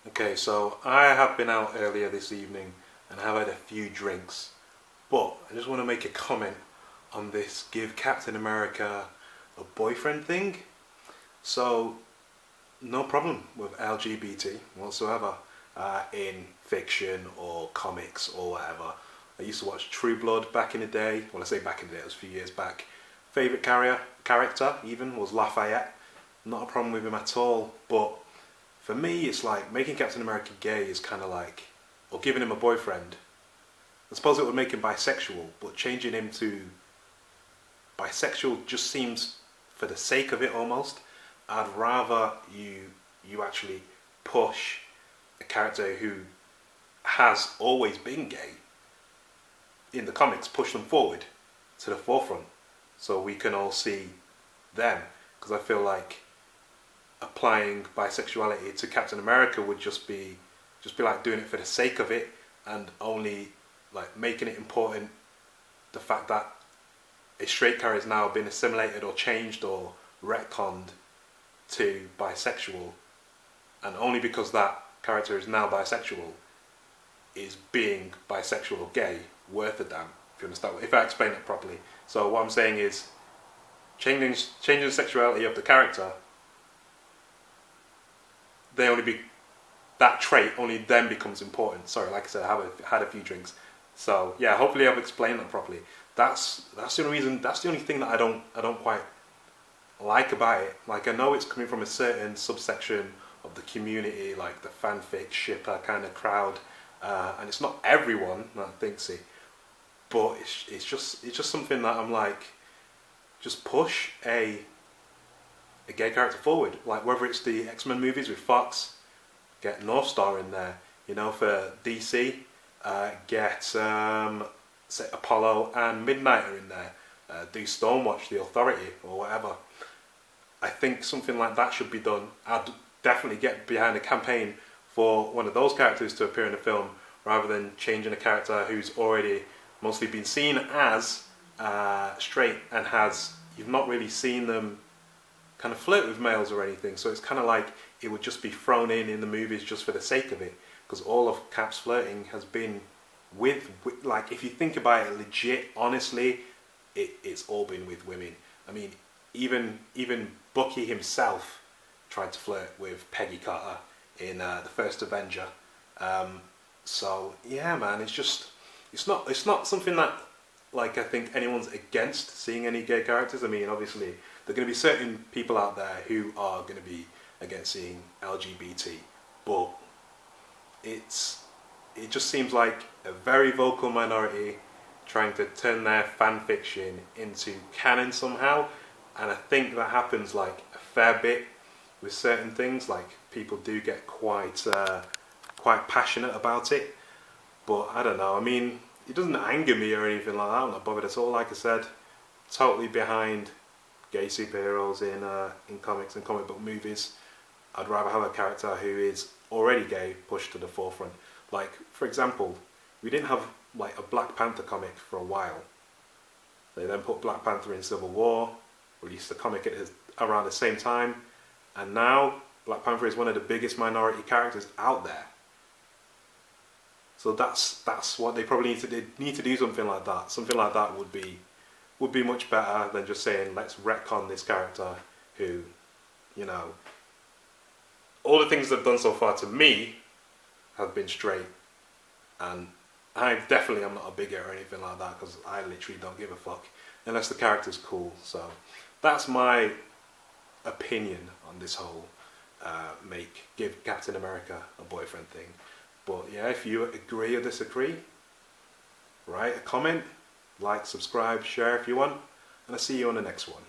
Okay, so I have been out earlier this evening and have had a few drinks, but I just want to make a comment on this give Captain America a boyfriend thing. So, no problem with LGBT whatsoever in fiction or comics or whatever. I used to watch True Blood back in the day. Well, I say back in the day, it was a few years back. Favourite character even was Lafayette. Not a problem with him at all, but for me, it's like making Captain America gay is kind of like, or giving him a boyfriend. I suppose it would make him bisexual, but changing him to bisexual just seems for the sake of it almost. I'd rather you actually push a character who has always been gay in the comics, push them forward to the forefront so we can all see them. Because I feel like applying bisexuality to Captain America would just be like doing it for the sake of it, and only like making it important the fact that a straight character has now been assimilated or changed or retconned to bisexual, and only because that character is now bisexual is being bisexual or gay worth a damn, if you understand, if I explain it properly. So what I'm saying is changing the sexuality of the character, that trait only then becomes important. Sorry, like I said, I have had a few drinks. So yeah, hopefully I've explained that properly. That's the only reason. That's the only thing that I don't quite like about it. Like, I know it's coming from a certain subsection of the community, like the fanfic shipper kind of crowd, and it's not everyone that thinks it. But it's just something that I'm like, just push a gay character forward. Like, whether it's the X-Men movies with Fox, get North Star in there. You know, for DC, get say Apollo and Midnighter in there. Do Stormwatch, the Authority, or whatever. I think something like that should be done. I'd definitely get behind a campaign for one of those characters to appear in a film, rather than changing a character who's already mostly been seen as straight, and you've not really seen them kind of flirt with males or anything. So it's kind of like it would just be thrown in the movies just for the sake of it, because all of Cap's flirting has been with like, if you think about it legit, honestly, it's all been with women. I mean, even Bucky himself tried to flirt with Peggy Carter in the first Avenger. So yeah, man, it's not something that, like, I think anyone's against seeing any gay characters. I mean, obviously there are going to be certain people out there who are going to be against seeing LGBT, but it just seems like a very vocal minority trying to turn their fan fiction into canon somehow. And I think that happens like a fair bit with certain things. Like, people do get quite passionate about it. But I don't know. I mean, it doesn't anger me or anything like that. I'm not bothered at all. Like I said, totally behind gay superheroes in comics and comic book movies. I'd rather have a character who is already gay pushed to the forefront. Like, for example, we didn't have like a Black Panther comic for a while. They then put Black Panther in Civil War, released the comic around the same time, and now Black Panther is one of the biggest minority characters out there. So that's what they probably need to do. Something like that. Something like that would be much better than just saying, let's retcon this character who, you know, all the things they've done so far to me have been straight, and I definitely am not a bigot or anything like that, because I literally don't give a fuck unless the character's cool. So that's my opinion on this whole give Captain America a boyfriend thing. But yeah, if you agree or disagree, write a comment, like, subscribe, share if you want, and I'll see you on the next one.